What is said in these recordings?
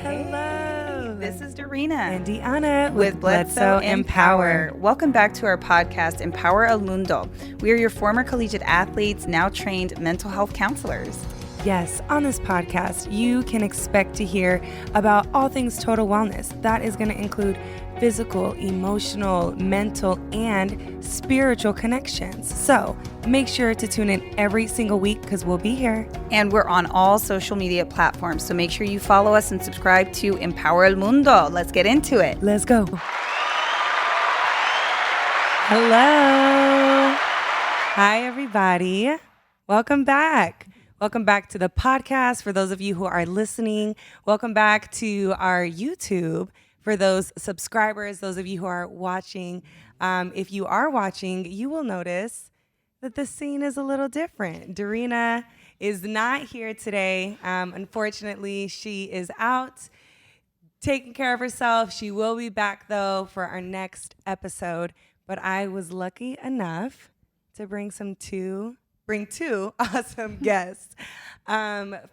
Hello. This is Darina and Deanna with Bledsoe Empower. Welcome back to our podcast, Empower El Mundo. We are your former collegiate athletes, now trained mental health counselors. Yes, on this podcast, you can expect to hear about all things total wellness. That is going to include physical, emotional, mental, and spiritual connections. So make sure to tune in every single week because we'll be here. And we're on all social media platforms. So make sure you follow us and subscribe to Empower El Mundo. Let's get into it. Let's go. Hello. Hi, everybody. Welcome back. Welcome back to the podcast for those of you who are listening. Welcome back to our YouTube for those subscribers, those of you who are watching. If you are watching, you will notice that the scene is a little different. Darina is not here today. Unfortunately, she is out taking care of herself. She will be back, though, for our next episode. But I was lucky enough to bring two awesome guests.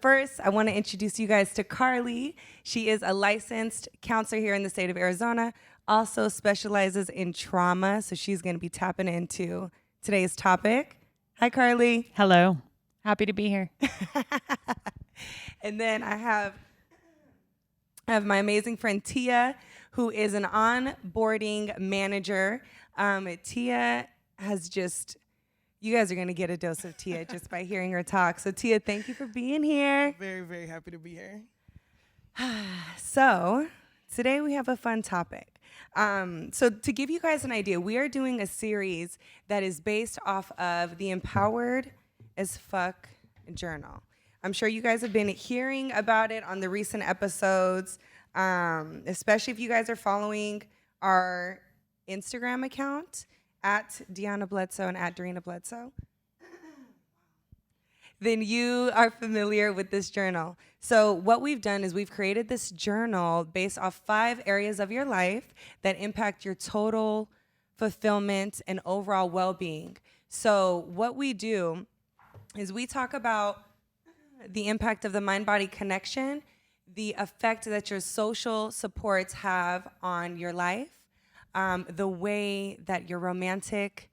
First, I want to introduce you guys to Carli. She is a licensed counselor here in the state of Arizona, also specializes in trauma, so she's going to be tapping into today's topic. Hi, Carli. Hello. Happy to be here. And then I have my amazing friend Tia, who is an onboarding manager. Tia has just... You guys are going to get a dose of Tia just by hearing her talk. So, Tia, thank you for being here. Very, very happy to be here. So, today we have a fun topic. So, to give you guys an idea, we are doing a series that is based off of the Empowered as Fuck Journal. I'm sure you guys have been hearing about it on the recent episodes, especially if you guys are following our Instagram account at Deanna Bledsoe and at Darina Bledsoe, then you are familiar with this journal. So what we've done is we've created this journal based off 5 areas of your life that impact your total fulfillment and overall well-being. So what we do is we talk about the impact of the mind-body connection, the effect that your social supports have on your life, the way that your romantic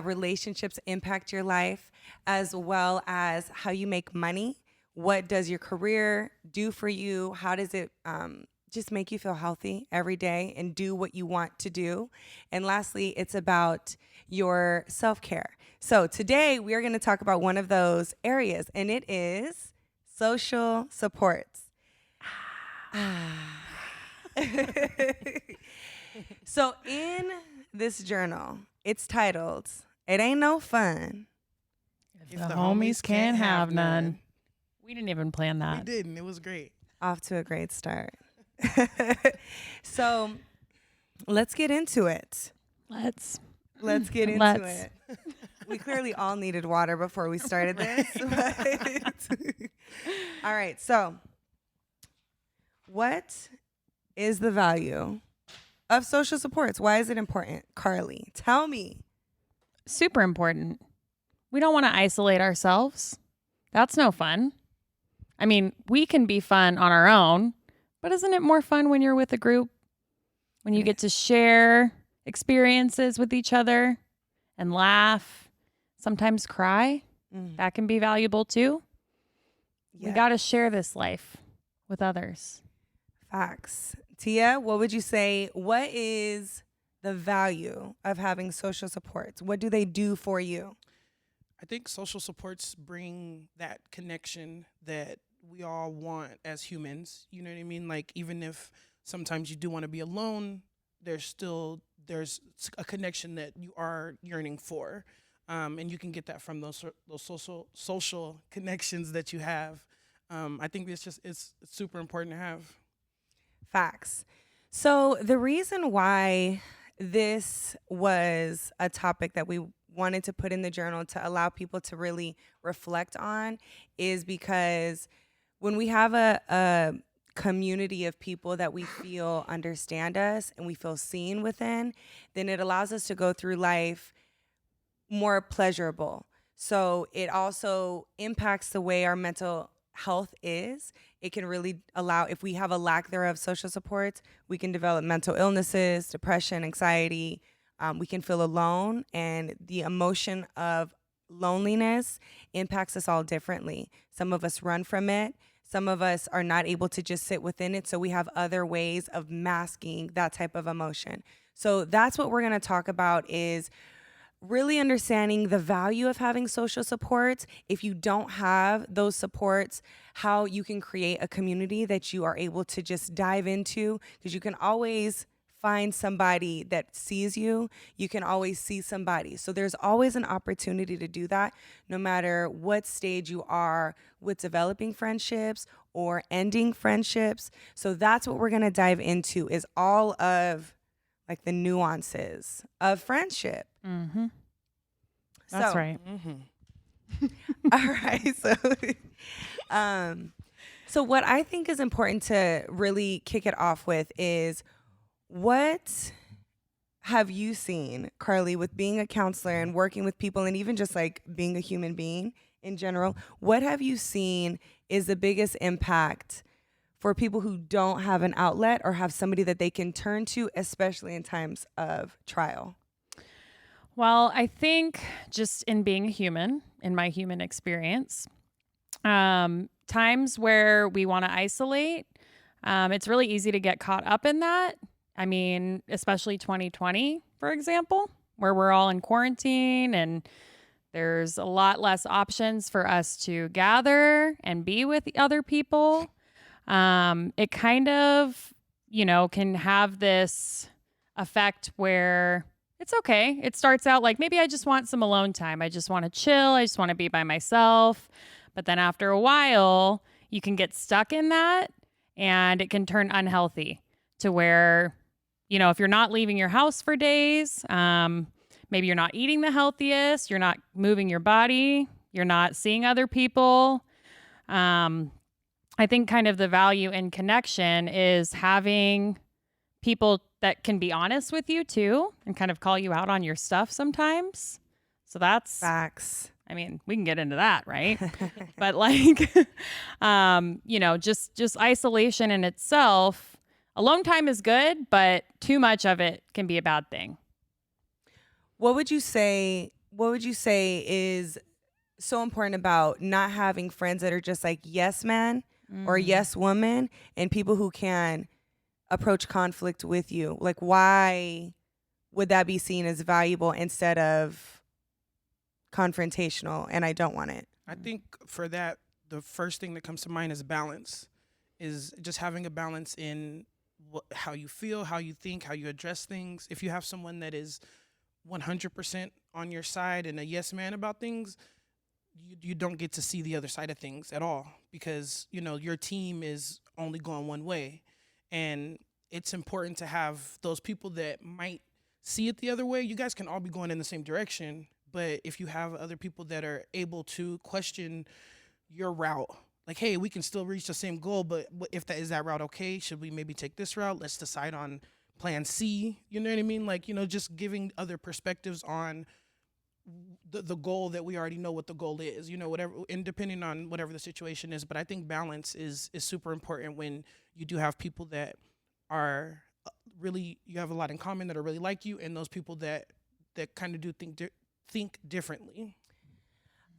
relationships impact your life, as well as how you make money. What does your career do for you? How does it just make you feel healthy every day and do what you want to do? And lastly, it's about your self-care. So today we are going to talk about one of those areas, and it is social supports. So in this journal, it's titled, "It Ain't No Fun If the homies can't have none." We didn't even plan that. We didn't. It was great. Off to a great start. So let's get into it. Let's get into it. We clearly all needed water before we started this. All right. So what is the value of social supports? Why is it important? Carli, tell me. Super important. We don't want to isolate ourselves. That's no fun. I mean, we can be fun on our own, but isn't it more fun when you're with a group? When you get to share experiences with each other and laugh, sometimes cry. That can be valuable too. Yeah. We got to share this life with others. Facts. Tia, what would you say? What is the value of having social supports? What do they do for you? I think social supports bring that connection that we all want as humans. You know what I mean? Like, even if sometimes you do want to be alone, there's a connection that you are yearning for. And you can get that from those social connections that you have. I think it's super important to have. Facts. So the reason why this was a topic that we wanted to put in the journal to allow people to really reflect on is because when we have a community of people that we feel understand us and we feel seen within, then it allows us to go through life more pleasurable. So it also impacts the way our mental health is, it can really allow, if we have a lack thereof social supports, we can develop mental illnesses, depression, anxiety. We can feel alone, and the emotion of loneliness impacts us all differently. Some of us run from it. Some of us are not able to just sit within it. So we have other ways of masking that type of emotion. So that's what we're going to talk about, is really understanding the value of having social supports. If you don't have those supports, how you can create a community that you are able to just dive into, because you can always find somebody that sees you. You can always see somebody. So there's always an opportunity to do that, no matter what stage you are with developing friendships or ending friendships. So that's what we're going to dive into, is all of like the nuances of friendship. Mm-hmm. That's right. All right. So what I think is important to really kick it off with is, what have you seen, Carli, with being a counselor and working with people, and even just like being a human being in general? What have you seen is the biggest impact for people who don't have an outlet or have somebody that they can turn to, especially in times of trial? Well, I think just in being a human, in my human experience, times where we want to isolate, it's really easy to get caught up in that. I mean, especially 2020, for example, where we're all in quarantine and there's a lot less options for us to gather and be with other people. It kind of, can have this effect where it's okay. It starts out like, maybe I just want some alone time. I just want to chill. I just want to be by myself. But then after a while, you can get stuck in that, and it can turn unhealthy to where, if you're not leaving your house for days, maybe you're not eating the healthiest, you're not moving your body, you're not seeing other people. I think kind of the value in connection is having people that can be honest with you too, and kind of call you out on your stuff sometimes. So that's Facts. I mean, we can get into that, right? But like, just isolation in itself, alone time is good, but too much of it can be a bad thing. What would you say is so important about not having friends that are just like yes man or yes woman, and people who can approach conflict with you? Like, why would that be seen as valuable instead of confrontational, and I don't want it? I think for that, the first thing that comes to mind is balance, is just having a balance in how you feel, how you think, how you address things. If you have someone that is 100% on your side and a yes man about things, you don't get to see the other side of things at all, because your team is only going one way. And it's important to have those people that might see it the other way. You guys can all be going in the same direction, but if you have other people that are able to question your route, like, hey, we can still reach the same goal, but if that route okay? Should we maybe take this route? Let's decide on plan C. You know what I mean? Like, just giving other perspectives on the goal that we already know what the goal is, whatever, and depending on whatever the situation is. But I think balance is super important when you do have people that are really, you have a lot in common, that are really like you, and those people that kind of do think differently.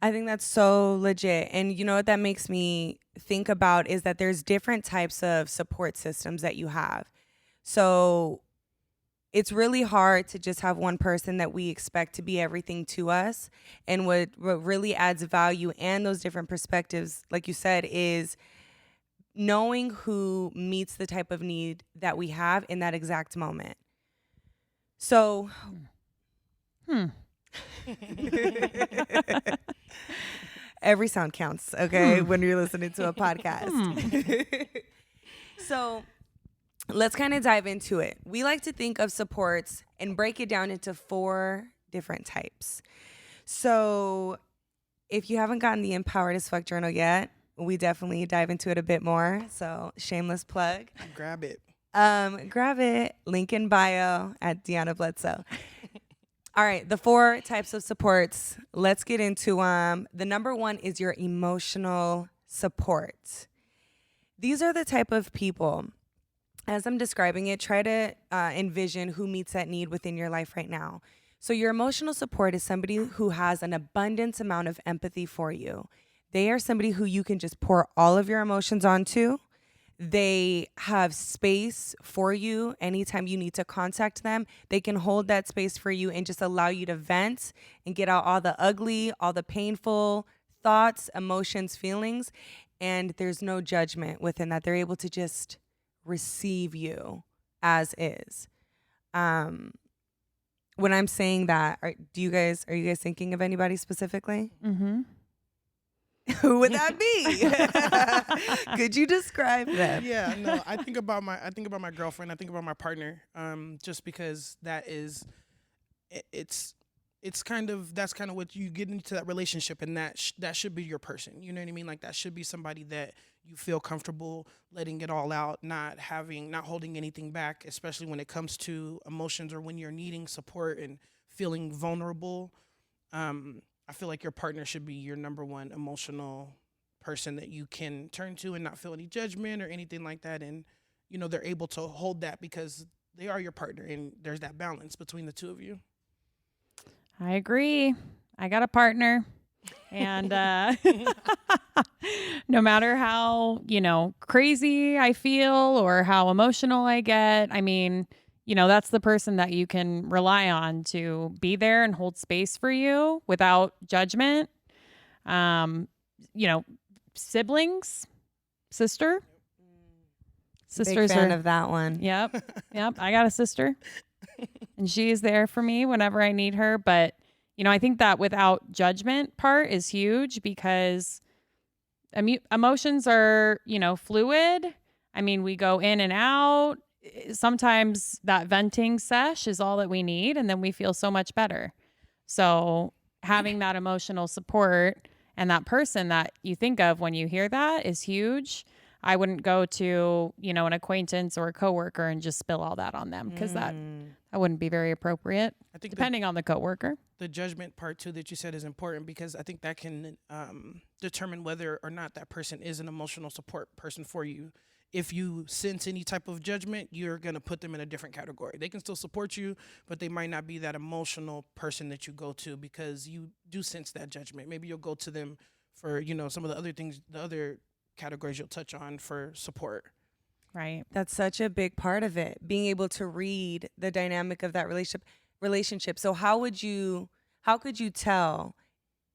I think that's so legit. And you know what that makes me think about is that there's different types of support systems that you have. So it's really hard to just have one person that we expect to be everything to us. And what really adds value and those different perspectives, like you said, is knowing who meets the type of need that we have in that exact moment. So, every sound counts, okay, when you're listening to a podcast. So let's kind of dive into it. We like to think of supports and break it down into 4 different types. So if you haven't gotten the Empowered as Fuck journal yet, we definitely dive into it a bit more. So shameless plug. Grab it. Grab it. Link in bio at Deanna Bledsoe. All right, the 4 types of supports. Let's get into them. The number 1 is your emotional support. These are the type of people, as I'm describing it, try to envision who meets that need within your life right now. So your emotional support is somebody who has an abundance amount of empathy for you. They are somebody who you can just pour all of your emotions onto. They have space for you anytime you need to contact them. They can hold that space for you and just allow you to vent and get out all the ugly, all the painful thoughts, emotions, feelings. And there's no judgment within that. They're able to just receive you as is. When I'm saying that, are you guys thinking of anybody specifically? Mm-hmm. Who would that be? Could you describe them? Yeah, no, I think about my girlfriend. I think about my partner. Just because that is, it's kind of, that's kind of what you get into that relationship, and that should be your person. You know what I mean? Like, that should be somebody that you feel comfortable letting it all out, not holding anything back, especially when it comes to emotions or when you're needing support and feeling vulnerable. I feel like your partner should be your number one emotional person that you can turn to and not feel any judgment or anything like that. And, you know, they're able to hold that because they are your partner, and there's that balance between the two of you. I agree. I got a partner. And no matter how, crazy I feel or how emotional I get, I mean, that's the person that you can rely on to be there and hold space for you without judgment. Siblings, sisters Big fan are, of that one. Yep. I got a sister, and she's there for me whenever I need her. But, I think that without judgment part is huge, because emotions are, fluid. I mean, we go in and out. Sometimes that venting sesh is all that we need, and then we feel so much better. So having that emotional support and that person that you think of when you hear that is huge. I wouldn't go to, an acquaintance or a coworker and just spill all that on them, because that wouldn't be very appropriate, I think, depending on the coworker. The judgment part too that you said is important, because I think that can determine whether or not that person is an emotional support person for you. If you sense any type of judgment, you're going to put them in a different category. They can still support you, but they might not be that emotional person that you go to, because you do sense that judgment. Maybe you'll go to them for, some of the other things, the other categories you'll touch on for support. Right. That's such a big part of it, being able to read the dynamic of that relationship. So how could you tell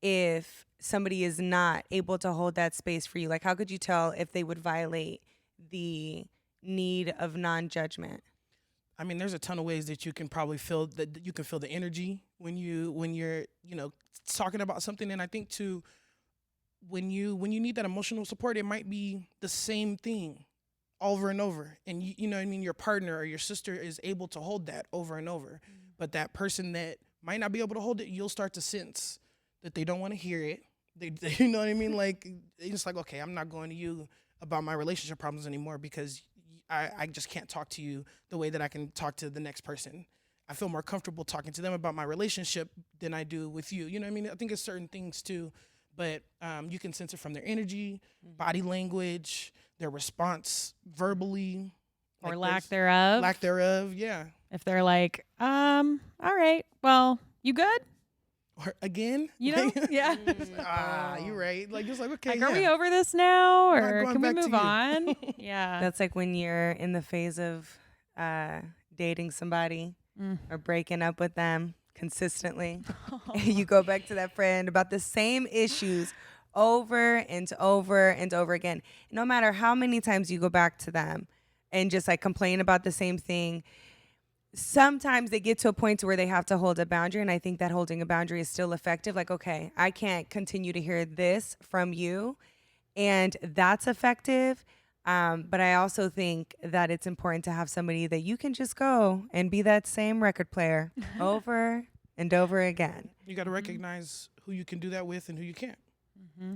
if somebody is not able to hold that space for you? Like, how could you tell if they would violate the need of non-judgment? I mean, there's a ton of ways that you can probably feel that you can feel the energy when you're talking about something. And I think too, when you need that emotional support, it might be the same thing over and over, and you know what I mean, your partner or your sister is able to hold that over and over. But that person that might not be able to hold it, you'll start to sense that they don't want to hear it. They you know what I mean? Like, it's like, okay, I'm not going to you about my relationship problems anymore, because I just can't talk to you the way that I can talk to the next person. I feel more comfortable talking to them about my relationship than I do with you. You know what I mean? I think it's certain things too, but you can sense it from their energy, body language, their response verbally. Or like lack thereof. Lack thereof, yeah. If they're like, all right, well, you good? Or again? Yeah. You're right. Like, just like, okay, Are we over this now, I'm not or going can we back to move you. on? Yeah. That's like when you're in the phase of dating somebody or breaking up with them consistently. You go back to that friend about the same issues over and over and over again. No matter how many times you go back to them and just like complain about the same thing, sometimes they get to a point where they have to hold a boundary. And I think that holding a boundary is still effective. Like, okay, I can't continue to hear this from you. And that's effective. But I also think that it's important to have somebody that you can just go and be that same record player over and over again. You got to recognize who you can do that with and who you can't.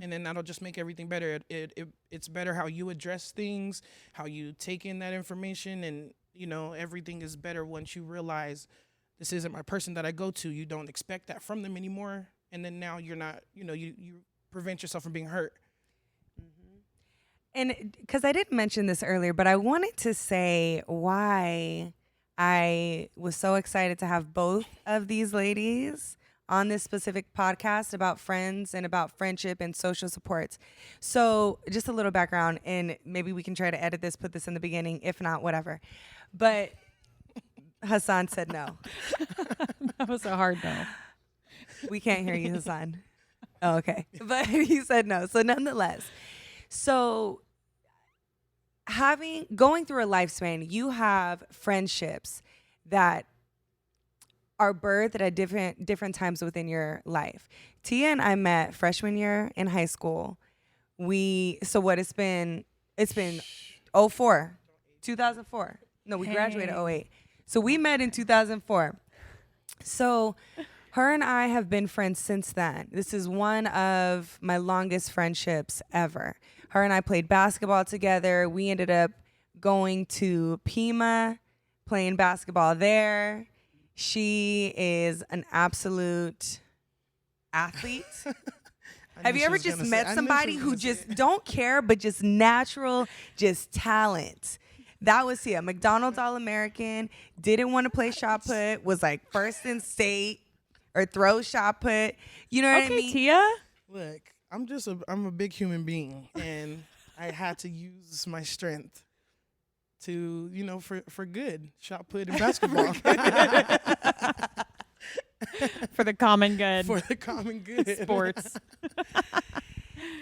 And then that'll just make everything better. It's better how you address things, how you take in that information, and everything is better once you realize this isn't my person that I go to. You don't expect that from them anymore, and then now you're not. You prevent yourself from being hurt. And because I didn't mention this earlier, but I wanted to say why I was so excited to have both of these ladies on this specific podcast about friends and about friendship and social supports. So, just a little background, and maybe we can try to edit this, put this in the beginning. If not, whatever. But Hassan said no. That was a hard no. We can't hear you, Hassan. Oh, okay. But he said no. So, nonetheless, so going through a lifespan, you have friendships that are birthed at different times within your life. Tia and I met freshman year in high school. It's been 2004. No, we graduated 08. So we met in 2004. So her and I have been friends since then. This is one of my longest friendships ever. Her and I played basketball together. We ended up going to Pima, playing basketball there. She is an absolute athlete. Have you ever just met somebody who just don't care, but just natural, just talent? That was Tia, McDonald's All-American, didn't want to play shot put, was like first in state or throw shot put. You know what I mean? Tia? Look, I'm a big human being, and I had to use my strength to, for good, shot put in basketball. For the common good. For the common good. Sports.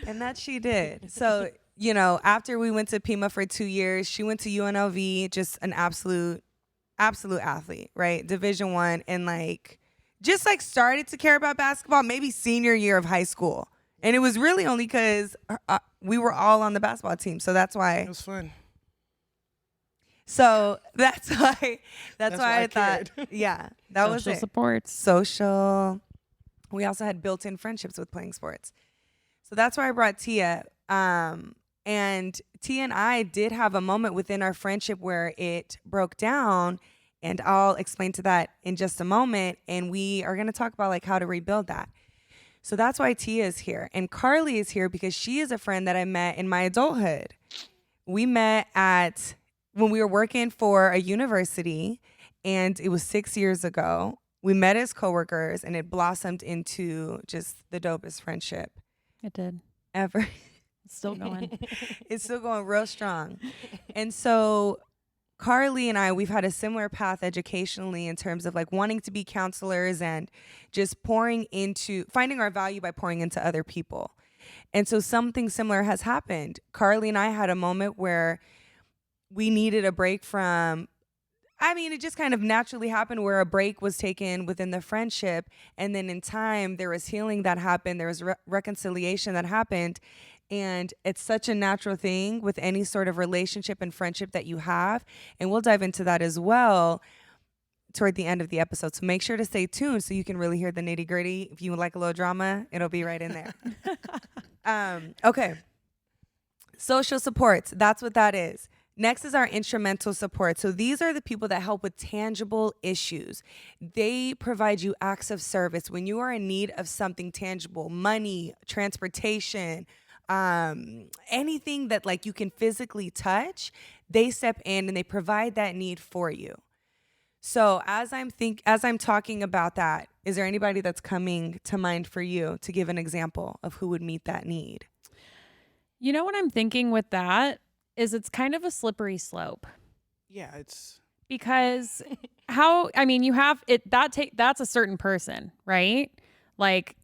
And that she did. So, after we went to Pima for 2 years, she went to UNLV, just an absolute athlete, right? Division I, and just started to care about basketball maybe senior year of high school. And it was really only because we were all on the basketball team. So that's why. It was fun. So that's why I thought, cared. yeah, that was it. Social supports. Social. We also had built-in friendships with playing sports. So that's why I brought Tia. And Tia and I did have a moment within our friendship where it broke down, and I'll explain to that in just a moment. And we are going to talk about how to rebuild that. So that's why Tia is here. And Carli is here because she is a friend that I met in my adulthood. We met when we were working for a university, and it was 6 years ago. We met as coworkers, and it blossomed into just the dopest friendship It did. ever. It's still going. It's still going real strong. And so Carli and I, we've had a similar path educationally in terms of wanting to be counselors and just finding our value by pouring into other people. And so something similar has happened. Carli and I had a moment where we needed a break it just kind of naturally happened where a break was taken within the friendship. And then in time, there was healing that happened. There was reconciliation that happened. And it's such a natural thing with any sort of relationship and friendship that you have. And we'll dive into that as well toward the end of the episode. So make sure to stay tuned so you can really hear the nitty gritty. If you would like a little drama, it'll be right in there. Okay. Social supports. That's what that is. Next is our instrumental support. So these are the people that help with tangible issues. They provide you acts of service when you are in need of something tangible, money, transportation, anything that you can physically touch. They step in and they provide that need for you. So as I'm talking about that, is there anybody that's coming to mind for you to give an example of who would meet that need? You know what I'm thinking with that is it's kind of a slippery slope. Yeah, it's because you have it that's a certain person, right?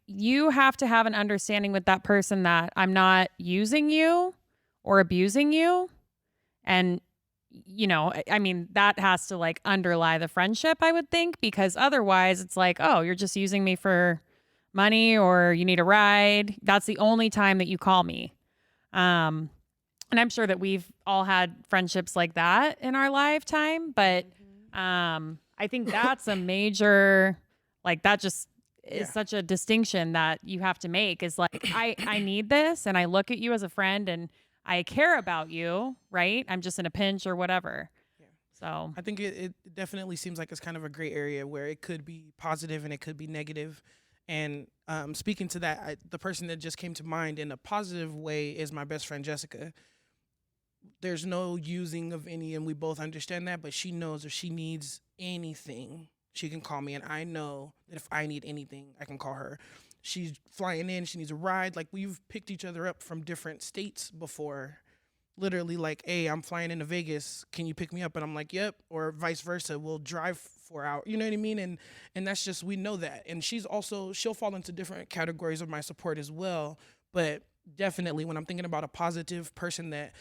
You have to have an understanding with that person that I'm not using you or abusing you. And that has to underlie the friendship, I would think, because otherwise it's oh, you're just using me for money or you need a ride. That's the only time that you call me. And I'm sure that we've all had friendships like that in our lifetime, but I think that's a major, that just is such a distinction that you have to make is I need this and I look at you as a friend and I care about you, right? I'm just in a pinch or whatever. Yeah. So I think it definitely seems like it's kind of a gray area where it could be positive and it could be negative. And speaking to that, the person that just came to mind in a positive way is my best friend, Jessica. there's no using of any, and we both understand that, but she knows if she needs anything, she can call me, and I know that if I need anything, I can call her. She's flying in, she needs a ride. Like, we've picked each other up from different states before. Literally, like, hey, I'm flying into Vegas, can you pick me up? And I'm like, yep. Or vice versa, we'll drive 4 hours, you know what I mean? And that's just, we know that. And she'll fall into different categories of my support as well. But definitely, when I'm thinking about a positive person that,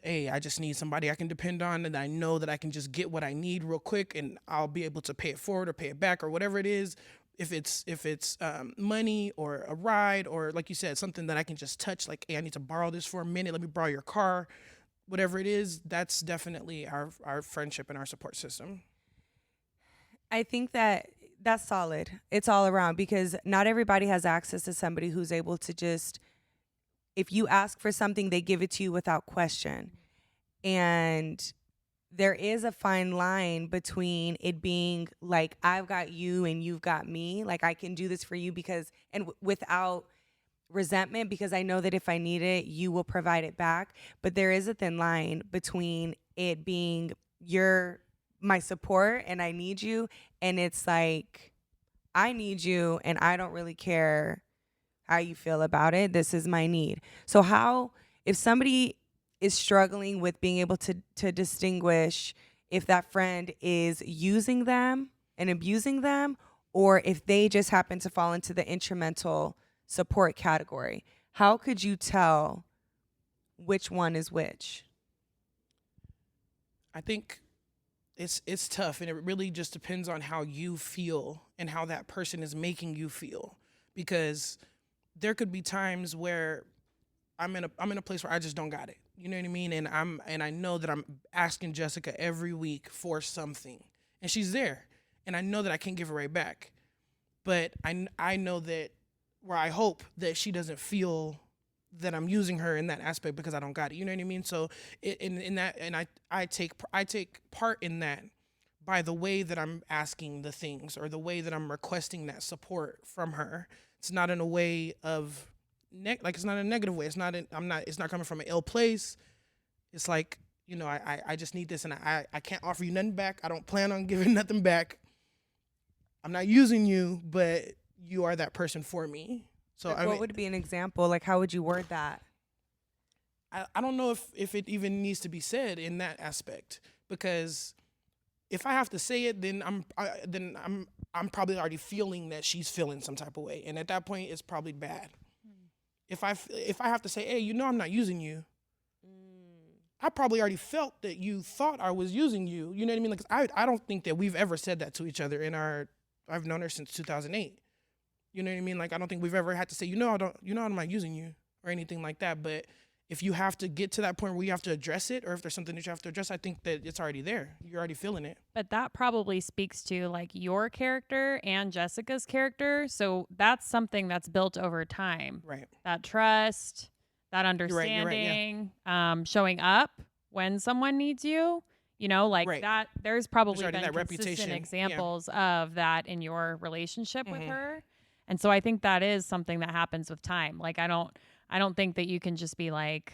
hey, I just need somebody I can depend on, and I know that I can just get what I need real quick, and I'll be able to pay it forward or pay it back or whatever it is. If it's money or a ride, or like you said, something that I can just touch, like, hey, I need to borrow this for a minute, let me borrow your car, whatever it is, that's definitely our friendship and our support system. I think that's solid. It's all around, because not everybody has access to somebody who's able to just, if you ask for something, they give it to you without question. And there is a fine line between it being like, I've got you and you've got me. Like, I can do this for you because, and without resentment, because I know that if I need it, you will provide it back. But there is a thin line between it being you're my support and I need you, and it's like, I need you and I don't really care how you feel about it. This is my need. So how, if somebody is struggling with being able to distinguish if that friend is using them and abusing them, or if they just happen to fall into the instrumental support category, how could you tell which one is which? I think it's tough, and it really just depends on how you feel and how that person is making you feel, because there could be times where I'm in a place where I just don't got it. You know what I mean? And I know that I'm asking Jessica every week for something, and she's there, and I know that I can't give it right back. But I know that, where I hope that she doesn't feel that I'm using her in that aspect because I don't got it. You know what I mean? So in that, and I take part in that by the way that I'm asking the things, or the way that I'm requesting that support from her. It's not in a way of it's not a negative way. It's not coming from an ill place. It's like, you know, I just need this, and I can't offer you nothing back. I don't plan on giving nothing back. I'm not using you, but you are that person for me. So Like, what would be an example? Like, how would you word that? I don't know if it even needs to be said in that aspect, because if I have to say it, then I'm probably already feeling that she's feeling some type of way, and at that point, it's probably bad. If I have to say, hey, you know, I'm not using you, I probably already felt that you thought I was using you. You know what I mean? Like, I don't think that we've ever said that to each other I've known her since 2008. You know what I mean? Like, I don't think we've ever had to say, I'm not using you or anything like that. But if you have to get to that point where you have to address it, or if there's something that you have to address, I think that it's already there. You're already feeling it. But that probably speaks to like your character and Jessica's character. So that's something that's built over time. Right. That trust, that understanding, showing up when someone needs you. You know, like that. There's probably been that consistent reputation. examples of that in your relationship with her. And so I think that is something that happens with time. Like, I don't think that you can just be like,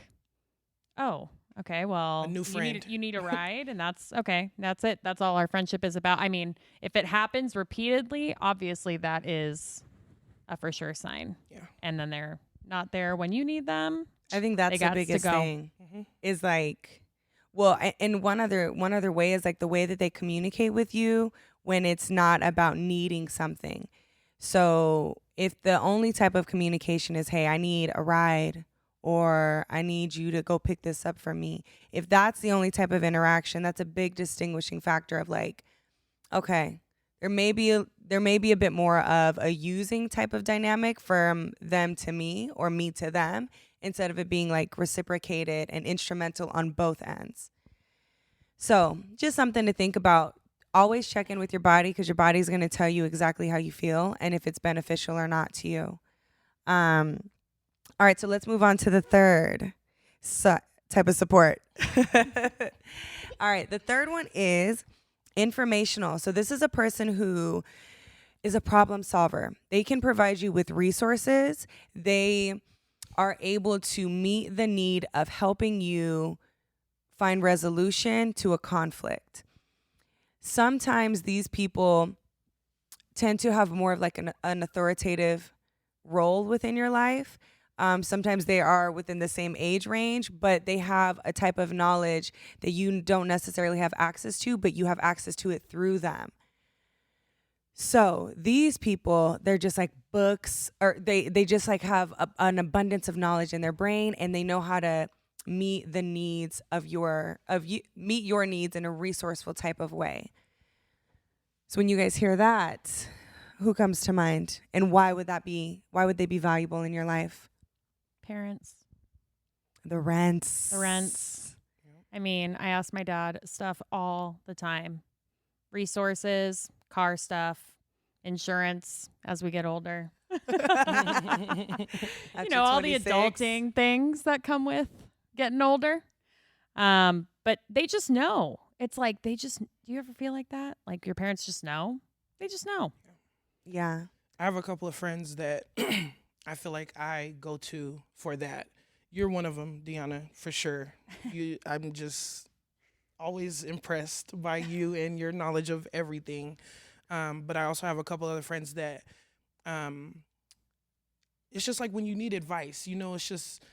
oh, okay, well, a new friend. You need a ride, and that's okay. That's it. That's all our friendship is about. I mean, if it happens repeatedly, obviously that is a for sure sign. Yeah. And then they're not there when you need them. I think that's the biggest thing. Is like, well, and one other way is like the way that they communicate with you when it's not about needing something. So if the only type of communication is, hey, I need a ride, or I need you to go pick this up for me, if that's the only type of interaction, that's a big distinguishing factor of like, okay, there may be a bit more of a using type of dynamic from them to me or me to them, instead of it being like reciprocated and instrumental on both ends. So just something to think about. Always check in with your body, because your body's going to tell you exactly how you feel and if it's beneficial or not to you. All right, so let's move on to the third type of support. All right, the third one is informational. So this is a person who is a problem solver. They can provide you with resources. They are able to meet the need of helping you find resolution to a conflict. Sometimes these people tend to have more of like an authoritative role within your life. Sometimes they are within the same age range, but they have a type of knowledge that you don't necessarily have access to, but you have access to it through them. So these people, they're just like books, or they just like have an abundance of knowledge in their brain, and they know how to meet the needs meet your needs in a resourceful type of way. So when you guys hear that, who comes to mind, and why would they be valuable in your life? Parents. The rents. The rents. I mean, I ask my dad stuff all the time. Resources, car stuff, insurance as we get older. At your All the 26. adulting things that come with getting older. But they just know. It's like do you ever feel like that? Like your parents just know? They just know. Yeah. I have a couple of friends that I feel like I go to for that. You're one of them, Deanna, for sure. I'm just always impressed by you and your knowledge of everything. But I also have a couple other friends that it's just like when you need advice, it's just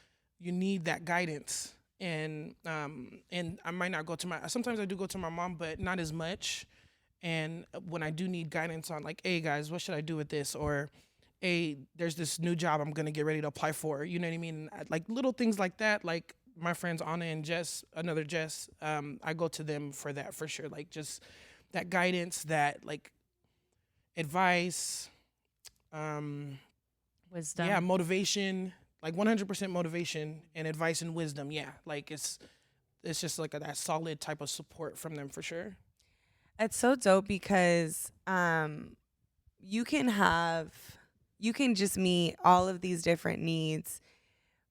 you need that guidance. And I might not go to sometimes I do go to my mom, but not as much. And when I do need guidance on like, hey guys, what should I do with this? Or, hey, there's this new job I'm going to get ready to apply for. You know what I mean? Like little things like that. Like my friends Anna and Jess, another Jess, I go to them for that for sure. Like just that guidance, that like advice, Wisdom. yeah, motivation, like 100% motivation and advice and wisdom. Yeah. Like it's just like that solid type of support from them for sure. It's so dope because you can just meet all of these different needs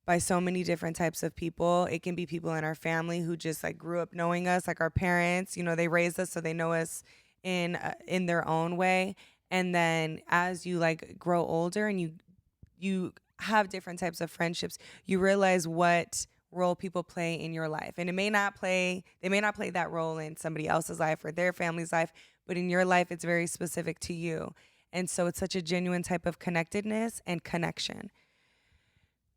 by so many different types of people. It can be people in our family who just like grew up knowing us, like our parents, they raised us so they know us in their own way. And then as you like grow older and you have different types of friendships, you realize what role people play in your life. And they may not play that role in somebody else's life or their family's life, but in your life, it's very specific to you. And so it's such a genuine type of connectedness and connection.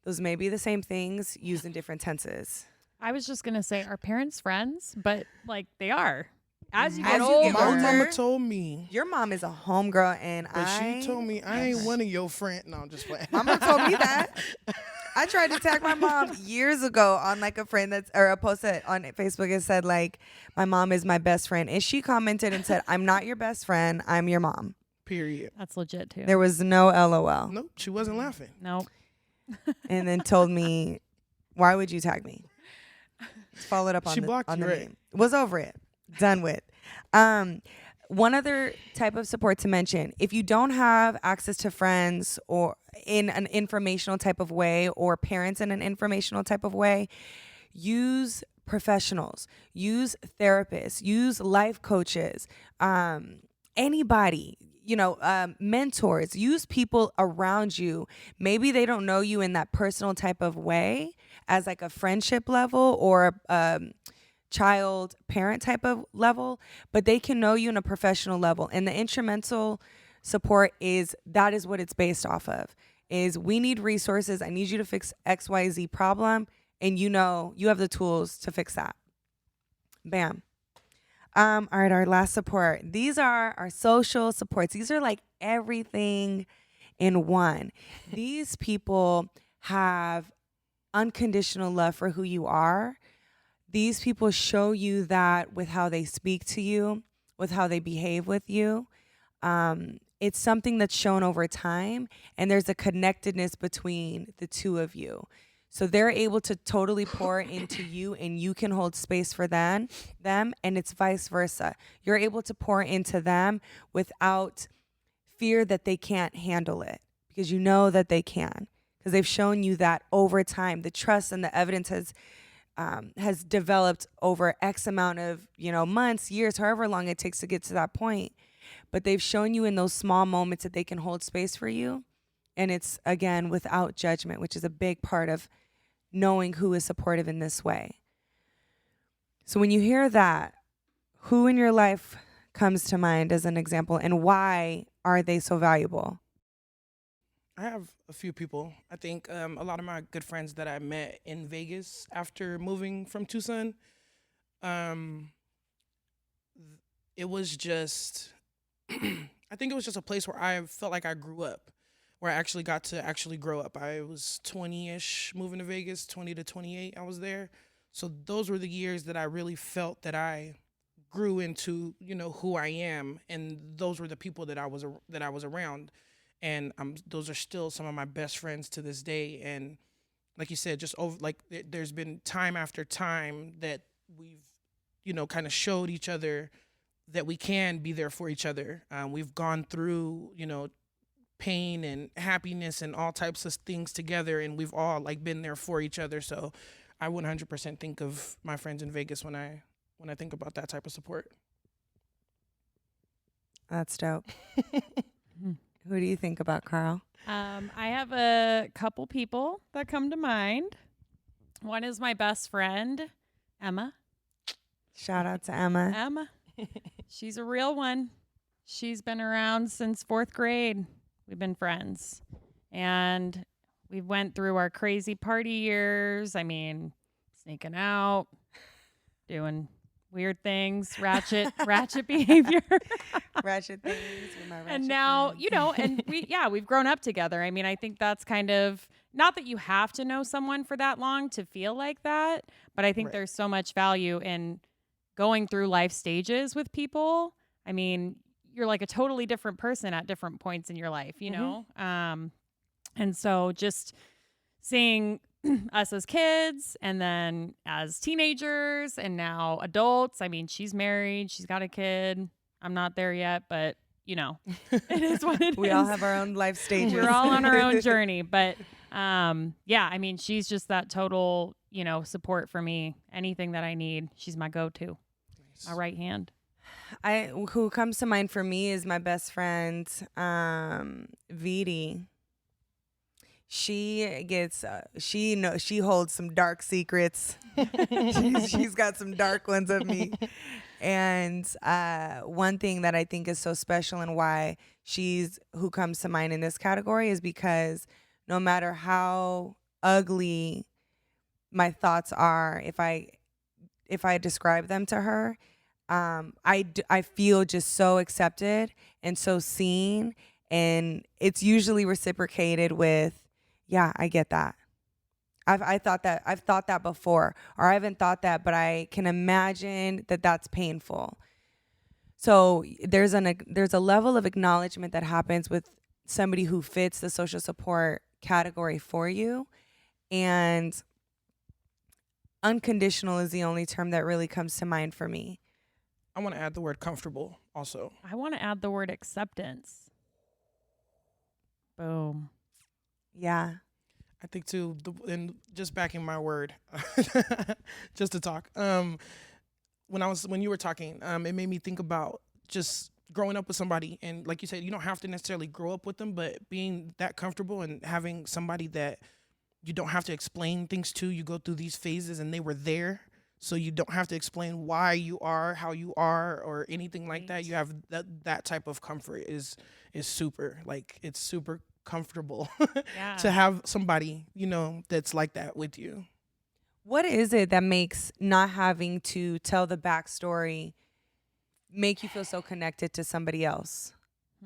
Those may be the same things used in different tenses. I was just going to say, are parents friends? But like they are. As you As get you older. get My older, mama told me. Your mom is a homegirl, and But she told me I ain't one of your friends. No, I'm just playing. My mom told me that. I tried to tag my mom years ago on like a post that on Facebook. It said like, my mom is my best friend. And she commented and said, I'm not your best friend. I'm your mom. Period. That's legit too. There was no LOL. Nope, she wasn't laughing. Nope. And then told me, why would you tag me? Followed up on She the, blocked on you, the right? name. Was over it. Done with. One other type of support to mention, if you don't have access to friends or in an informational type of way, or parents in an informational type of way, use professionals, use therapists, use life coaches, anybody, mentors, use people around you. Maybe they don't know you in that personal type of way as like a friendship level or child parent type of level, but they can know you in a professional level. And the instrumental support is what it's based off of, is we need resources. I need you to fix XYZ problem. And you have the tools to fix that. Bam. All right, our last support. These are our social supports. These are like everything in one. These people have unconditional love for who you are. These people show you that with how they speak to you, with how they behave with you. It's something that's shown over time, and there's a connectedness between the two of you. So they're able to totally pour into you, and you can hold space for them, and it's vice versa. You're able to pour into them without fear that they can't handle it, because you know that they can, because they've shown you that over time. The trust and the evidence has developed over X amount of months, years, however long it takes to get to that point. But they've shown you in those small moments that they can hold space for you. And it's, again, without judgment, which is a big part of knowing who is supportive in this way. So when you hear that, who in your life comes to mind as an example, and why are they so valuable? I have a few people. I think a lot of my good friends that I met in Vegas after moving from Tucson. Um, it was just, I think it was just a place where I felt like I grew up, where I actually got to actually grow up. I was 20-ish moving to Vegas, 20 to 28. I was there. So those were the years that I really felt that I grew into, who I am, and those were the people that I was around, and those are still some of my best friends to this day. And like you said, just over there's been time after time that we've, kind of showed each other that we can be there for each other. We've gone through, pain and happiness and all types of things together, and we've all been there for each other. So I 100% think of my friends in Vegas when I think about that type of support. That's dope. Who do you think about, Carl? I have a couple people that come to mind. One is my best friend, Emma. Shout out to Emma. Emma. She's a real one. She's been around since 4th grade. We've been friends. And we went through our crazy party years. I mean, sneaking out, doing weird things, ratchet behavior. Ratchet things with my ratchet And now, friends. and we've grown up together. I mean, I think that's kind of, not that you have to know someone for that long to feel like that, but I think Right. there's so much value in going through life stages with people. I mean, you're like a totally different person at different points in your life, you know? And so just seeing us as kids and then as teenagers and now adults. I mean, she's married, she's got a kid. I'm not there yet, but it is what it is. We all have our own life stages. We're all on our own journey, but I mean, she's just that total, support for me. Anything that I need, she's my go-to, my right hand. Who comes to mind for me is my best friend, Vidi. She gets, she holds some dark secrets. She's got some dark ones of me. And one thing that I think is so special and why she's who comes to mind in this category is because no matter how ugly my thoughts are, if I describe them to her, I feel just so accepted and so seen, and it's usually reciprocated with, yeah, I get that. I've thought that before, or I haven't thought that, but I can imagine that that's painful. So there's a level of acknowledgement that happens with somebody who fits the social support category for you, and unconditional is the only term that really comes to mind for me. I want to add the word comfortable also. I want to add the word acceptance. Boom. Yeah. I think too, and just backing my word, just to talk. When you were talking, it made me think about just growing up with somebody, and like you said, you don't have to necessarily grow up with them, but being that comfortable and having somebody that you don't have to explain things to. You go through these phases, and they were there, so you don't have to explain why you are how you are or anything like that. You have that type of comfort is super. It's super comfortable to have somebody, that's like that with you. What is it that makes not having to tell the backstory make you feel so connected to somebody else?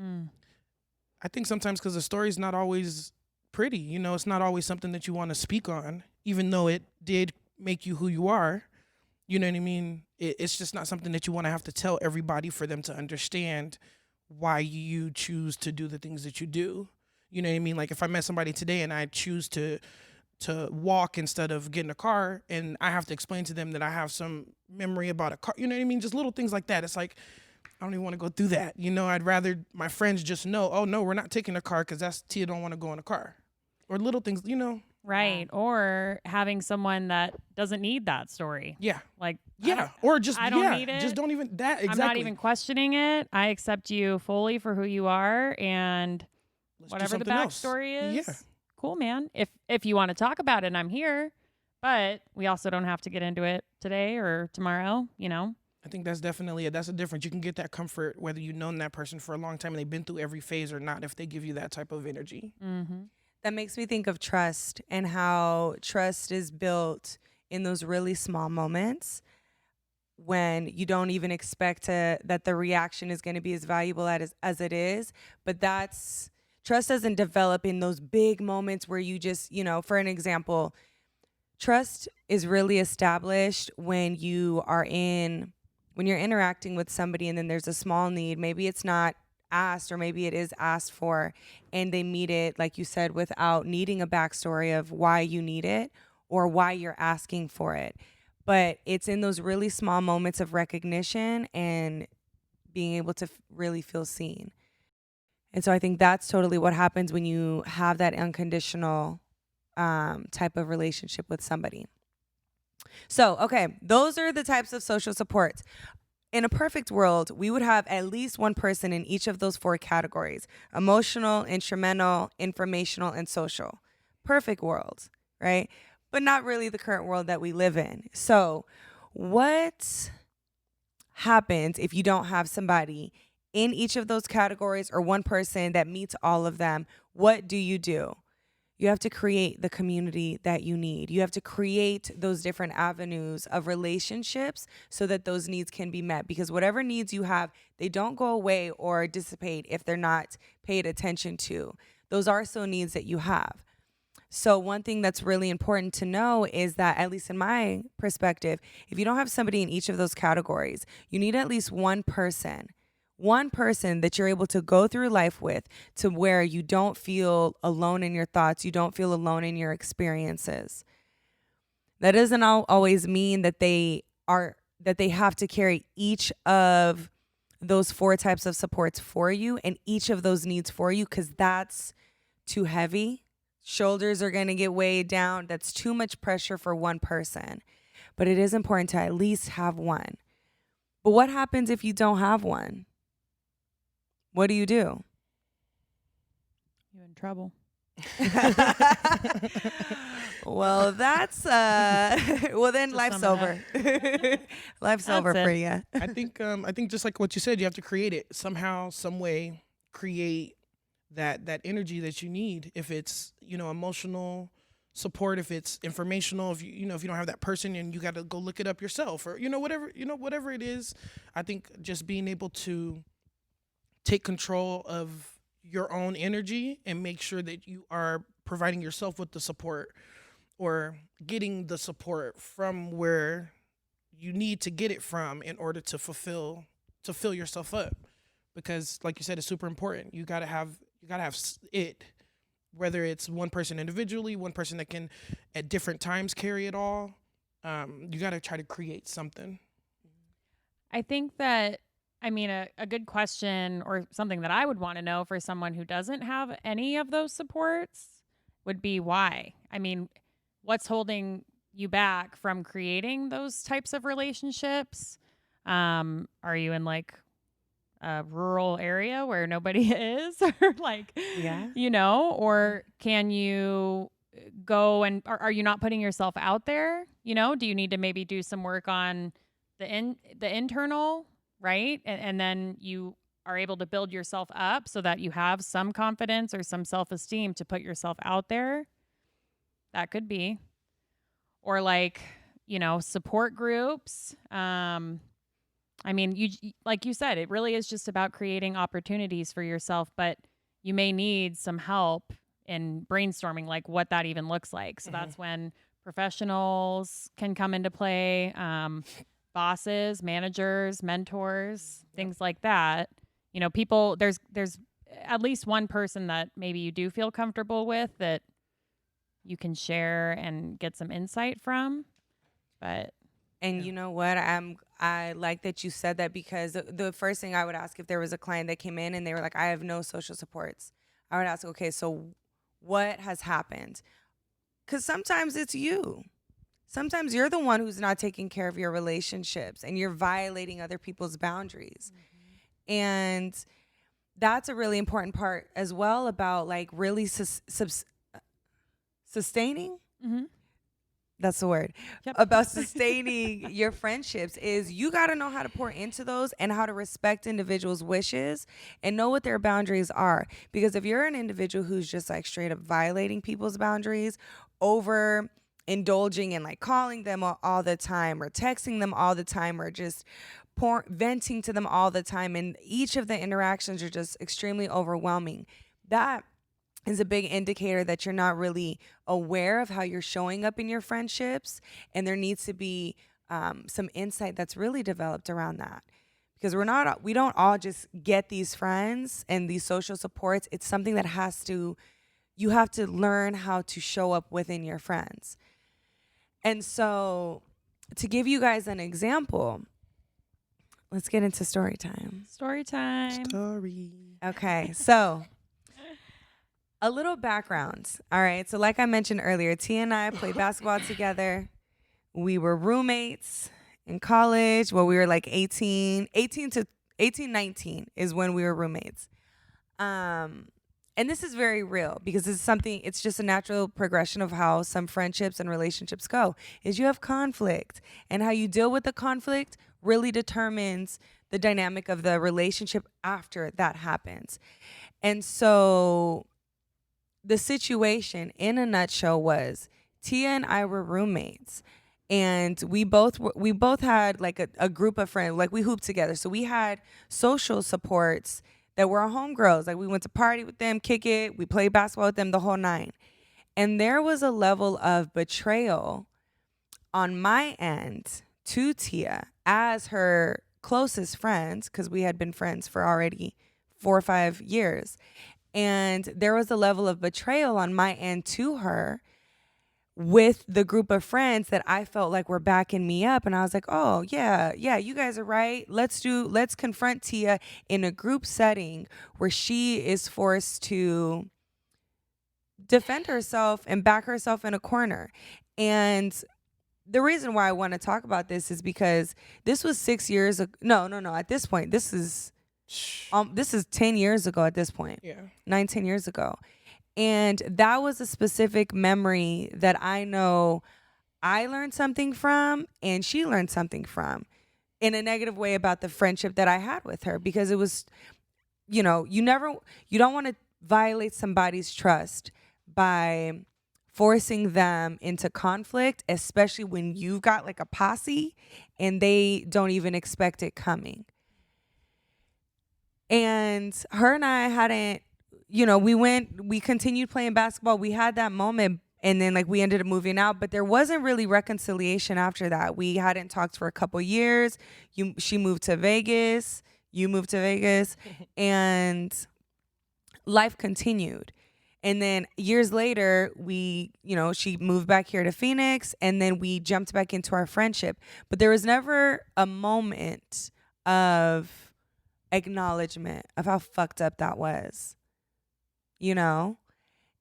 I think sometimes because the story's not always pretty, it's not always something that you want to speak on, even though it did make you who you are. You know what I mean? It's just not something that you want to have to tell everybody for them to understand why you choose to do the things that you do. You know what I mean? Like if I met somebody today and I choose to walk instead of get in a car, and I have to explain to them that I have some memory about a car, you know what I mean? Just little things like that. It's like, I don't even want to go through that. I'd rather my friends just know, oh no, we're not taking a car because Tia don't want to go in a car. Or little things, Right. Or having someone that doesn't need that story. Yeah. Or just, I don't need it. Just don't even that. Exactly. I'm not even questioning it. I accept you fully for who you are, and whatever the backstory is. Yeah. Cool, man. If you want to talk about it, I'm here, But we also don't have to get into it today or tomorrow, you know? I think that's definitely that's a difference. You can get that comfort whether you've known that person for a long time and they've been through every phase or not if they give you that type of energy. Mm-hmm. That makes me think of trust and how trust is built in those really small moments when you don't even expect that the reaction is going to be as valuable as it is. But that's trust doesn't develop in those big moments where you just, for an example, trust is really established when you're interacting with somebody and then there's a small need. Maybe it's not asked or maybe it is asked for and they meet it, like you said, without needing a backstory of why you need it or why you're asking for it. But it's in those really small moments of recognition and being able to really feel seen. And so I think that's totally what happens when you have that unconditional type of relationship with somebody. So, okay, those are the types of social supports. In a perfect world, we would have at least one person in each of those 4 categories: emotional, instrumental, informational, and social. Perfect world, right? But not really the current world that we live in. So what happens if you don't have somebody in each of those categories or one person that meets all of them? What do? You have to create the community that you need. You have to create those different avenues of relationships so that those needs can be met. Because whatever needs you have, they don't go away or dissipate if they're not paid attention to. Those are still needs that you have. So one thing that's really important to know is that, at least in my perspective, if you don't have somebody in each of those categories, you need at least one person that you're able to go through life with, to where you don't feel alone in your thoughts, you don't feel alone in your experiences. That doesn't always mean that they have to carry each of those 4 types of supports for you and each of those needs for you, because that's too heavy. Shoulders are going to get weighed down. That's too much pressure for one person. But it is important to at least have one. But what happens if you don't have one? What do? You're in trouble. Well, that's well then To life's sum over. Life's over That's for it. you. I think just like what you said, you have to create it somehow, some way. Create that energy that you need. If it's emotional support, if it's informational, if you don't have that person and you got to go look it up yourself, or whatever it is. I think just being able to take control of your own energy and make sure that you are providing yourself with the support or getting the support from where you need to get it from in order to fill yourself up. Because like you said, it's super important. You gotta have it, whether it's one person individually, one person that can at different times carry it all. You gotta try to create something. I think that, a good question or something that I would want to know for someone who doesn't have any of those supports would be why. What's holding you back from creating those types of relationships? Are you in like a rural area where nobody is, or or can you go and are you not putting yourself out there? Do you need to maybe do some work on the internal, right? And then you are able to build yourself up so that you have some confidence or some self-esteem to put yourself out there. That could be. Or support groups. You like you said, it really is just about creating opportunities for yourself, but you may need some help in brainstorming like what that even looks like. So that's when professionals can come into play, bosses, managers, mentors, things like that. People, there's at least one person that maybe you do feel comfortable with that you can share and get some insight from. But you know what? I like that you said that, because the first thing I would ask if there was a client that came in and they were like, I have no social supports, I would ask, okay, so what has happened? Because sometimes it's you. Sometimes you're the one who's not taking care of your relationships and you're violating other people's boundaries. Mm-hmm. And that's a really important part as well about like really sustaining. Mm-hmm. That's the word. Yep. About sustaining your friendships is you got to know how to pour into those and how to respect individuals' wishes and know what their boundaries are. Because if you're an individual who's just like straight up violating people's boundaries, over indulging and like calling them all the time or texting them all the time or just venting to them all the time, and each of the interactions are just extremely overwhelming, that is a big indicator that you're not really aware of how you're showing up in your friendships. And there needs to be some insight that's really developed around that, because we don't all just get these friends and these social supports. It's something that you have to learn how to show up within your friends. And so to give you guys an example, let's get into story time. Story time. Story. Okay, so a little background. All right. So like I mentioned earlier, Tia and I played basketball together. We were roommates in college. Well, we were like 19 is when we were roommates. And this is very real because it's just a natural progression of how some friendships and relationships go, is you have conflict, and how you deal with the conflict really determines the dynamic of the relationship after that happens. And so the situation in a nutshell was Tia and I were roommates, and we both had like a group of friends, like we hooped together. So we had social supports that were our homegirls. Like we went to party with them, kick it, we played basketball with them, the whole nine. And there was a level of betrayal on my end to Tia as her closest friends, because we had been friends for already 4 or 5 years. And there was a level of betrayal on my end to her with the group of friends that I felt like were backing me up. And I was like, oh, yeah, you guys are right. Let's confront Tia in a group setting where she is forced to defend herself and back herself in a corner. And the reason why I want to talk about this is because this was 6 years ago. No. At this point, this is 10 years ago at this point. Yeah. 10 years ago. And that was a specific memory that I know I learned something from and she learned something from, in a negative way, about the friendship that I had with her, because it was, you don't want to violate somebody's trust by forcing them into conflict, especially when you've got like a posse and they don't even expect it coming. And her and I hadn't, we continued playing basketball. We had that moment, and then like we ended up moving out, but there wasn't really reconciliation after that. We hadn't talked for a couple years. She moved to Vegas. You moved to Vegas, and life continued. And then years later, she moved back here to Phoenix, and then we jumped back into our friendship. But there was never a moment of acknowledgement of how fucked up that was,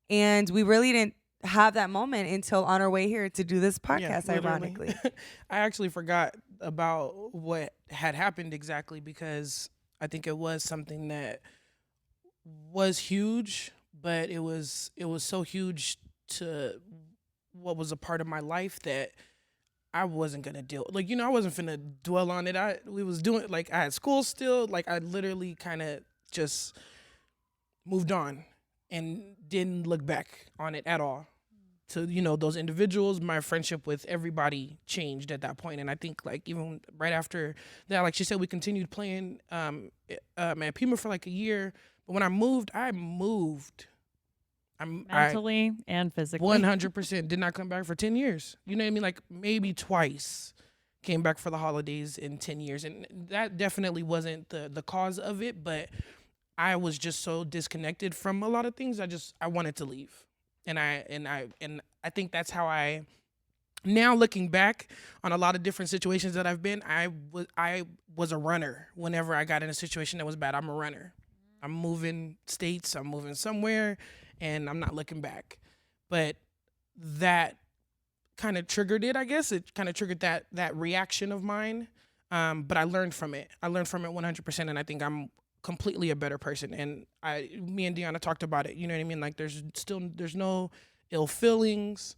and we really didn't have that moment until on our way here to do this podcast. Yeah, ironically. I actually forgot about what had happened exactly, because I think it was something that was huge, but it was so huge to what was a part of my life that I wasn't gonna deal. Like, I wasn't finna dwell on it. We was doing, like, I had school still. Like, I literally kind of just moved on and didn't look back on it at all. To those individuals, my friendship with everybody changed at that point. And I think, like, even right after that, like she said, we continued playing at Pima for like a year. But when I moved. Mentally and physically. 100% did not come back for 10 years. You know what I mean? Like, maybe twice came back for the holidays in 10 years. And that definitely wasn't the cause of it, but I was just so disconnected from a lot of things. I wanted to leave. And I think that's how I, now looking back on a lot of different situations that I've been, I was a runner. Whenever I got in a situation that was bad, I'm a runner. I'm moving states, I'm moving somewhere, and I'm not looking back. But that kind of triggered it, I guess. It kind of triggered that reaction of mine. But I learned from it. 100%, and I think I'm completely a better person. And me and Deanna talked about it. You know what I mean? Like, there's no ill feelings.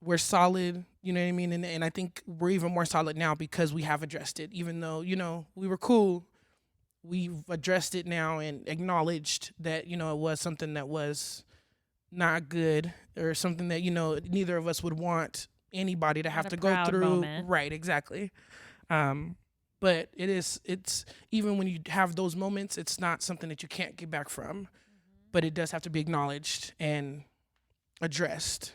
we're solid, you know what I mean? And I think we're even more solid now because we have addressed it. Even though, we were cool, we've addressed it now and acknowledged that, it was something that was not good, or something that, neither of us would want anybody to have to go through. Moment. Right, exactly. But it's even when you have those moments, it's not something that you can't get back from, but it does have to be acknowledged and addressed.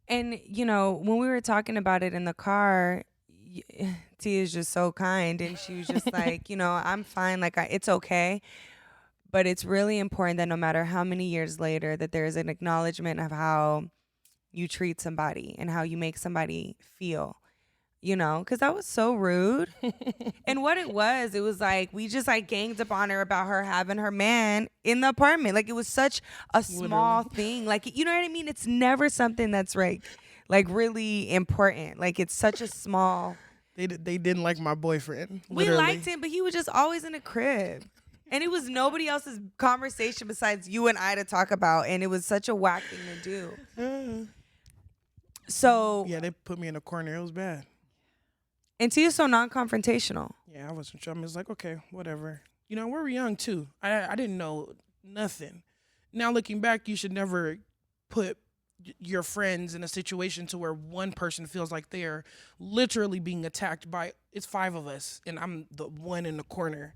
And, when we were talking about it in the car, T is just so kind. And she was just like, I'm fine. Like, it's okay. But it's really important that no matter how many years later, that there is an acknowledgement of how you treat somebody and how you make somebody feel, because that was so rude. And what it was like, we just like ganged up on her about her having her man in the apartment. Like, it was such a small thing. Like, you know what I mean? It's never something that's like really important. Like, it's such a small. They didn't like my boyfriend. We liked him, but he was just always in the crib. And it was nobody else's conversation besides you and I to talk about. And it was such a whack thing to do. So. Yeah, they put me in a corner. It was bad. And T is so non-confrontational. Yeah, I wasn't sure. I was like, okay, whatever. We were young too. I didn't know nothing. Now looking back, you should never put your friends in a situation to where one person feels like they're literally being attacked by, it's 5 of us, and I'm the one in the corner,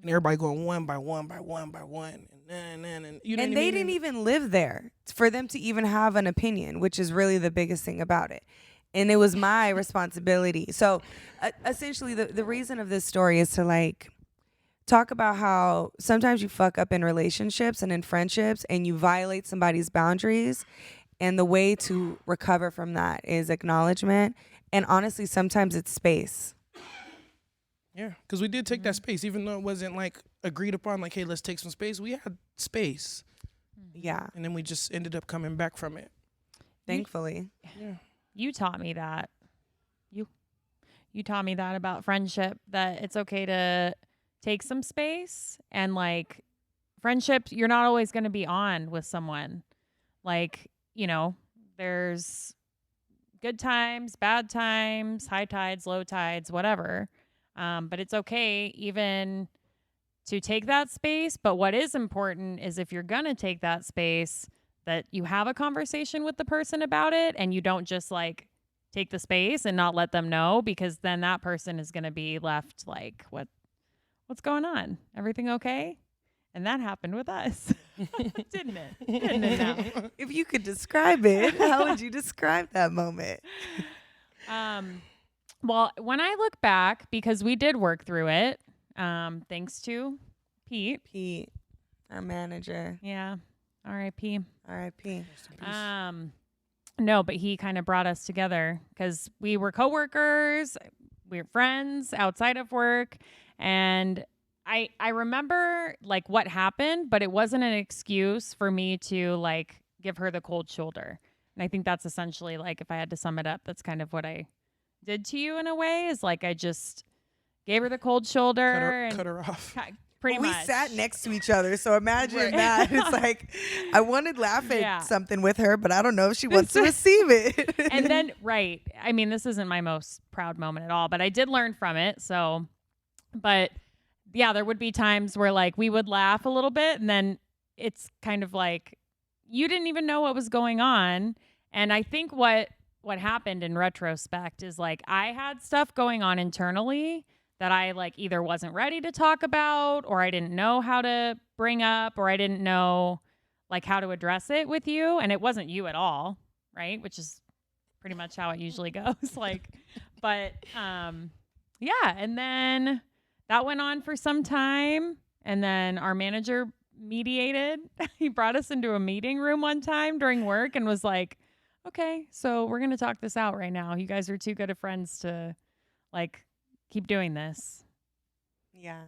and everybody going one by one by one by one, and and they didn't even live there for them to even have an opinion, which is really the biggest thing about it. And it was my responsibility. So essentially the reason of this story is to like talk about how sometimes you fuck up in relationships and in friendships and you violate somebody's boundaries. And the way to recover from that is acknowledgement. And honestly, sometimes it's space. Yeah, because we did take that space, even though it wasn't like agreed upon, like, hey, let's take some space. We had space. Yeah. And then we just ended up coming back from it. Thankfully. Yeah. You taught me that. You taught me that about friendship, that it's okay to take some space, and like friendships, you're not always going to be on with someone. Like, there's good times, bad times, high tides, low tides, whatever. But it's okay even to take that space. But what is important is if you're going to take that space, that you have a conversation with the person about it, and you don't just like take the space and not let them know, because then that person is going to be left like, what's going on? Everything okay? And that happened with us. Didn't it? Didn't it now? If you could describe it, how would you describe that moment? Well, when I look back, because we did work through it, thanks to Pete, our manager. Yeah. R.I.P. R.I.P. No, but he kind of brought us together because we were coworkers, we were friends outside of work, and I remember like what happened, but it wasn't an excuse for me to like give her the cold shoulder. And I think that's essentially like, if I had to sum it up, that's kind of what I did to you in a way, is like I just gave her the cold shoulder cut her off. Pretty much. We sat next to each other, so imagine that. It's like I wanted to laugh at something with her, but I don't know if she wants to receive it. And then, right. I mean, this isn't my most proud moment at all, but I did learn from it. So, but yeah, there would be times where like we would laugh a little bit, and then it's kind of like you didn't even know what was going on. And I think what happened in retrospect is like I had stuff going on internally that I like either wasn't ready to talk about, or I didn't know how to bring up, or I didn't know like how to address it with you. And it wasn't you at all, right? Which is pretty much how it usually goes. Like, but yeah. And then that went on for some time. And then our manager mediated. He brought us into a meeting room one time during work and was like, okay, so we're going to talk this out right now. You guys are too good of friends to like keep doing this. Yeah.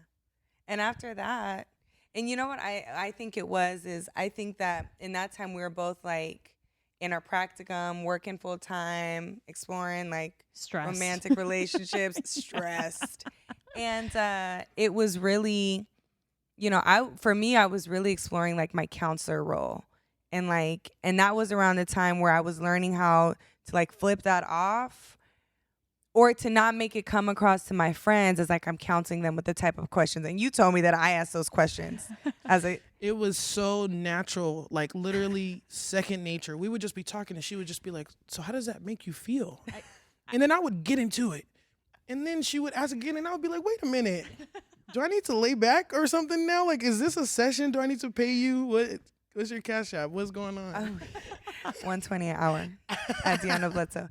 And after that, and you know what I think it was, is I think that in that time we were both like in our practicum, working full time, exploring like romantic relationships, stressed. And it was really, you know, I was really exploring like my counselor role And that was around the time where I was learning how to like flip that off, or to not make it come across to my friends as like I'm counseling them with the type of questions. And you told me that I asked those questions It was so natural, like literally second nature. We would just be talking and she would just be like, so how does that make you feel? And then I would get into it. And then she would ask again and I would be like, wait a minute. Do I need to lay back or something now? Like, is this a session? Do I need to pay you? What's your cash app? What's going on? $120 an hour at Deanna Bledsoe.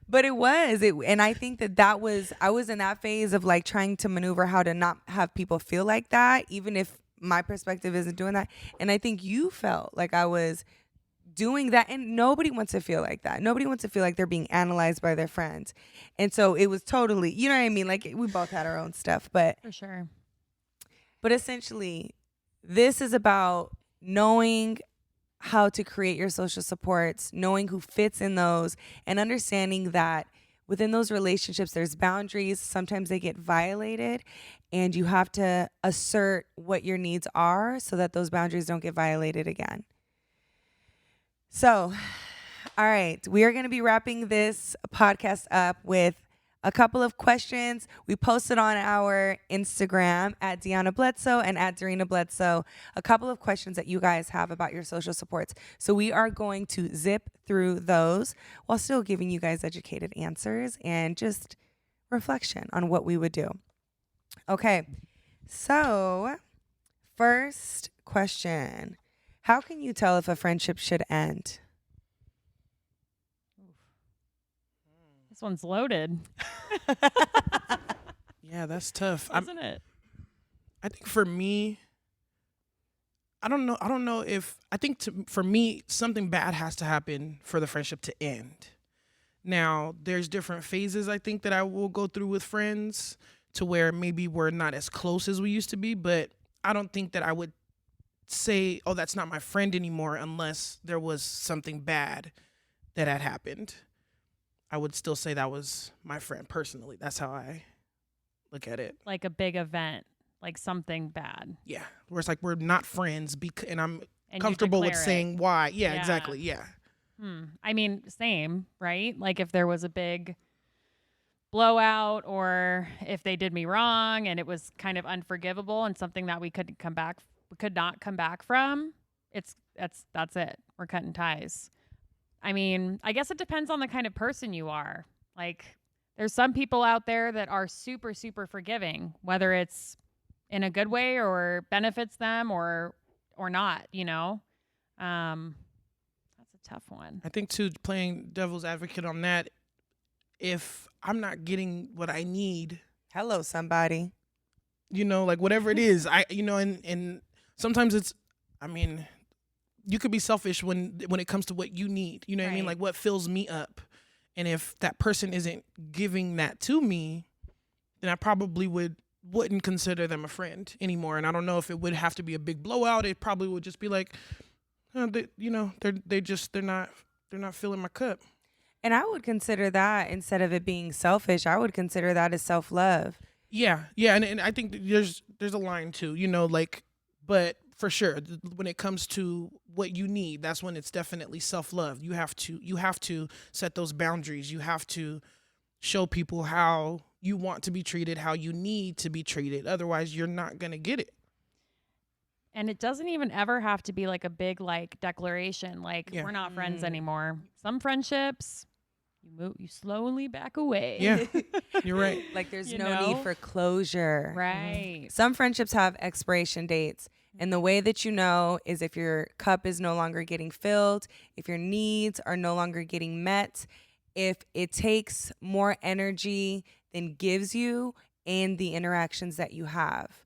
But and I think I was in that phase of like trying to maneuver how to not have people feel like that, even if my perspective isn't doing that. And I think you felt like I was doing that, and nobody wants to feel like that. Nobody wants to feel like they're being analyzed by their friends. And so it was totally, you know what I mean? Like we both had our own stuff, but For sure. But essentially, this is about knowing how to create your social supports, knowing who fits in those, and understanding that within those relationships, there's boundaries. Sometimes they get violated, and you have to assert what your needs are so that those boundaries don't get violated again. So, all right, we are going to be wrapping this podcast up with a couple of questions. We posted on our Instagram at Deanna Bledsoe and at Darina Bledsoe a couple of questions that you guys have about your social supports. So we are going to zip through those while still giving you guys educated answers and just reflection on what we would do. Okay, so first question. How can you tell if a friendship should end? This one's loaded. Yeah, that's tough. Isn't it? I think for me, I don't know if I think for me something bad has to happen for the friendship to end. Now, there's different phases I think that I will go through with friends to where maybe we're not as close as we used to be, but I don't think that I would say, oh, that's not my friend anymore unless there was something bad that had happened. I would still say that was my friend personally. That's how I look at it. Like a big event, like something bad. Yeah, where it's like we're not friends and I'm And comfortable with declare saying why. Yeah, Yeah. exactly. Yeah. I mean, same, right? Like if there was a big blowout or if they did me wrong and it was kind of unforgivable and something that we could not come back from, that's it. We're cutting ties. I mean, I guess it depends on the kind of person you are. Like there's some people out there that are super, super forgiving, whether it's in a good way or benefits them or not, you know? That's a tough one. I think too, playing devil's advocate on that, if I'm not getting what I need, Hello, somebody. like whatever it is, and sometimes it's, I mean, you could be selfish when it comes to what you need. You know what I mean? Right. Like what fills me up. And if that person isn't giving that to me, then I probably wouldn't consider them a friend anymore. And I don't know if it would have to be a big blowout. It probably would just be like, they're not filling my cup. And I would consider that, instead of it being selfish, I would consider that as self-love. Yeah. And I think that there's a line too, but for sure, when it comes to what you need, that's when it's definitely self-love. You have to set those boundaries. You have to show people how you want to be treated, how you need to be treated. Otherwise, you're not going to get it. And it doesn't even ever have to be like a big like declaration, like Yeah. we're not friends anymore. Some friendships, you slowly back away. Yeah, you're right. Like there's You no know? need for closure. Right. Some friendships have expiration dates. And the way that you know is if your cup is no longer getting filled, if your needs are no longer getting met, if it takes more energy than gives you in the interactions that you have.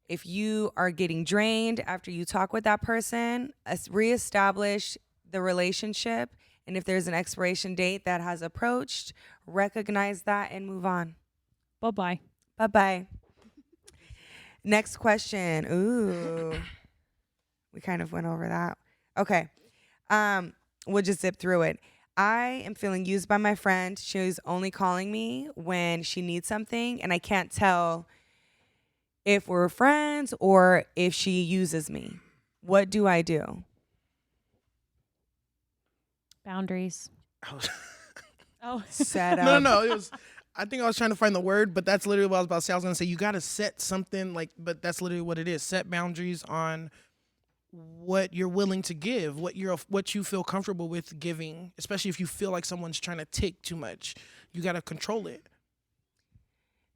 If you are getting drained after you talk with that person, reestablish the relationship. And if there's an expiration date that has approached, recognize that and move on. Bye-bye. Bye-bye. Next question. Ooh. We kind of went over that. Okay. We'll just zip through it. I am feeling used by my friend. She's only calling me when she needs something, and I can't tell if we're friends or if she uses me. What do I do? Boundaries. I was- Oh, Set no, up. no, no. It was. I think I was trying to find the word, but that's literally what I was about to say. I was gonna say you got to set something like, but that's literally what it is. Set boundaries on what you're willing to give, what you feel comfortable with giving, especially if you feel like someone's trying to take too much. You got to control it.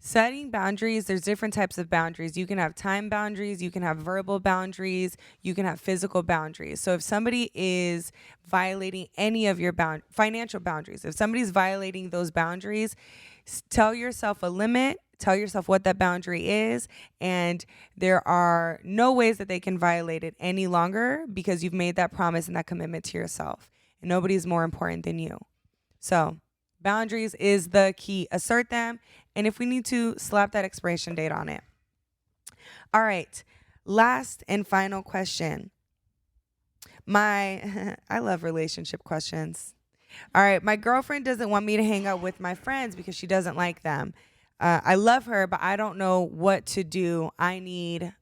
Setting boundaries, there's different types of boundaries. You can have time boundaries, you can have verbal boundaries, you can have physical boundaries. So if somebody is violating any of your financial boundaries, if somebody's violating those boundaries, tell yourself a limit, tell yourself what that boundary is, and there are no ways that they can violate it any longer because you've made that promise and that commitment to yourself. And nobody's more important than you. So boundaries is the key. Assert them. And if we need to, slap that expiration date on it. All right. Last and final question. I love relationship questions. All right. My girlfriend doesn't want me to hang out with my friends because she doesn't like them. I love her, but I don't know what to do. I need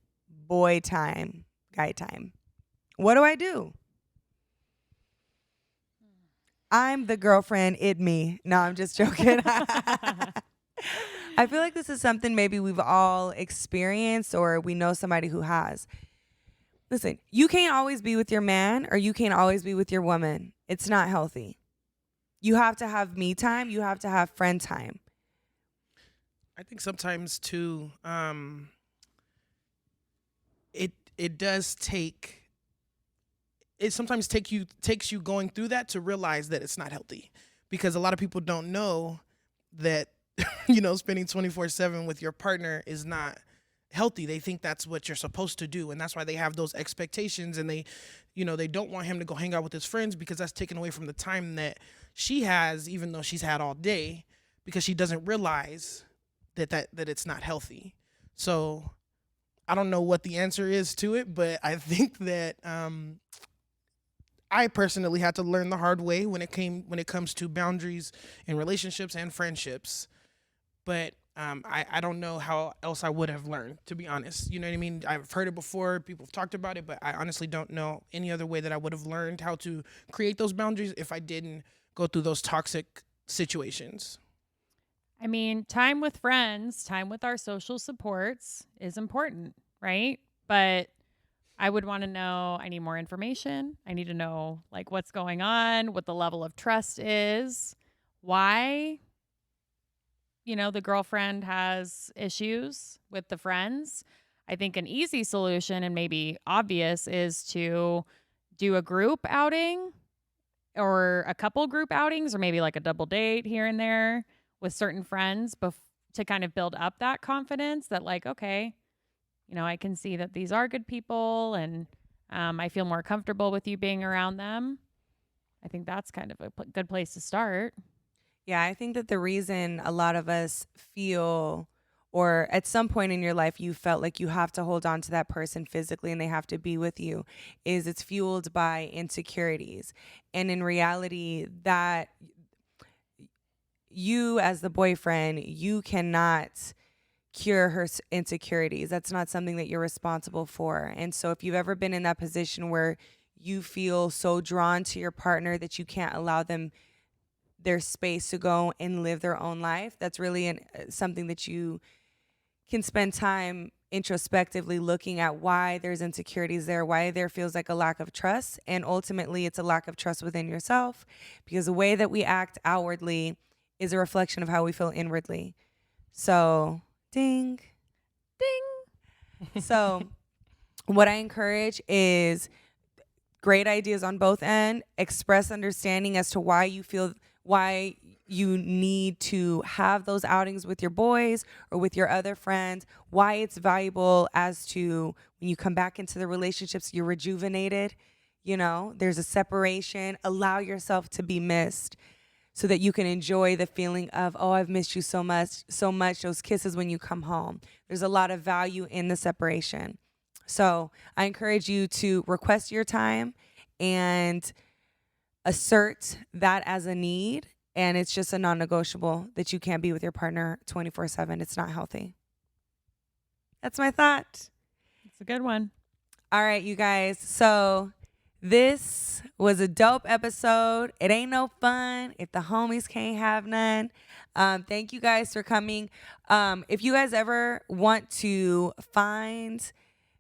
boy time, guy time. What do I do? I'm the girlfriend, it me. No, I'm just joking. I feel like this is something maybe we've all experienced or we know somebody who has. Listen, you can't always be with your man or you can't always be with your woman. It's not healthy. You have to have me time. You have to have friend time. I think sometimes too, it does take. It sometimes takes you going through that to realize that it's not healthy, because a lot of people don't know that spending 24/7 with your partner is not healthy. They think that's what you're supposed to do, and that's why they have those expectations, and they don't want him to go hang out with his friends because that's taken away from the time that she has, even though she's had all day, because she doesn't realize that it's not healthy. So I don't know what the answer is to it, but I think that I personally had to learn the hard way when it comes to boundaries in relationships and friendships. But I don't know how else I would have learned, to be honest. You know what I mean? I've heard it before. People have talked about it, but I honestly don't know any other way that I would have learned how to create those boundaries if I didn't go through those toxic situations. I mean, time with friends, time with our social supports is important, right? But I would want to know, I need more information. I need to know like what's going on, what the level of trust is, why, the girlfriend has issues with the friends. I think an easy solution and maybe obvious is to do a group outing or a couple group outings or maybe like a double date here and there with certain friends to kind of build up that confidence that like, okay, I can see that these are good people and I feel more comfortable with you being around them. I think that's kind of a good place to start. Yeah, I think that the reason a lot of us feel, or at some point in your life, you felt like you have to hold on to that person physically and they have to be with you, is it's fueled by insecurities. And in reality, that you as the boyfriend, you cannot cure her insecurities. That's not something that you're responsible for. And so if you've ever been in that position where you feel so drawn to your partner that you can't allow them their space to go and live their own life, that's really something that you can spend time introspectively looking at why there's insecurities there, why there feels like a lack of trust. And ultimately, it's a lack of trust within yourself, because the way that we act outwardly is a reflection of how we feel inwardly. So, ding. Ding. So, what I encourage is great ideas on both ends, express understanding as to why you need to have those outings with your boys or with your other friends, why it's valuable as to when you come back into the relationships, you're rejuvenated, there's a separation, allow yourself to be missed so that you can enjoy the feeling of, oh, I've missed you so much, those kisses when you come home. There's a lot of value in the separation. So I encourage you to request your time and assert that as a need. And it's just a non-negotiable that you can't be with your partner 24/7. It's not healthy. That's my thought. It's a good one. All right, you guys. So This was a dope episode. It ain't no fun if the homies can't have none. Thank you guys for coming. If you guys ever want to find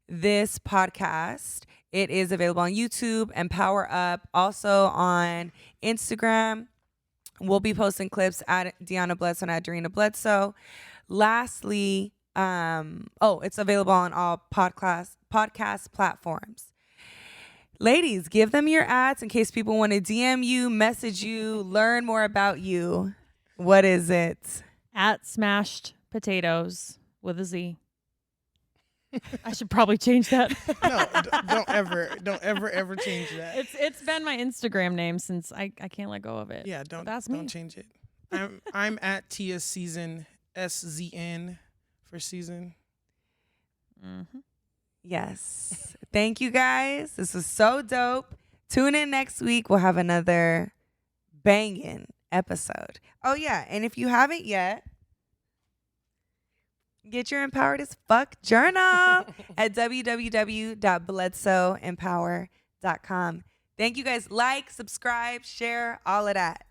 this podcast, it is available on YouTube and Power Up, also on Instagram. We'll be posting clips at Deanna Bledsoe and at Darina Bledsoe. Lastly, it's available on all podcast platforms. Ladies, give them your ads in case people want to DM you, message you, learn more about you. What is it? At Smashed Potatoes with a Z. I should probably change that. No, don't ever change that. It's been my Instagram name since I can't let go of it. Yeah, Don't change it. I'm at Tia Season, SZN for season. Mm-hmm. Yes. Thank you guys. This was so dope. Tune in next week. We'll have another banging episode. Oh yeah, and if you haven't yet, get your Empowered as Fuck journal at www.bledsoeempower.com. Thank you guys. Like, subscribe, share, all of that.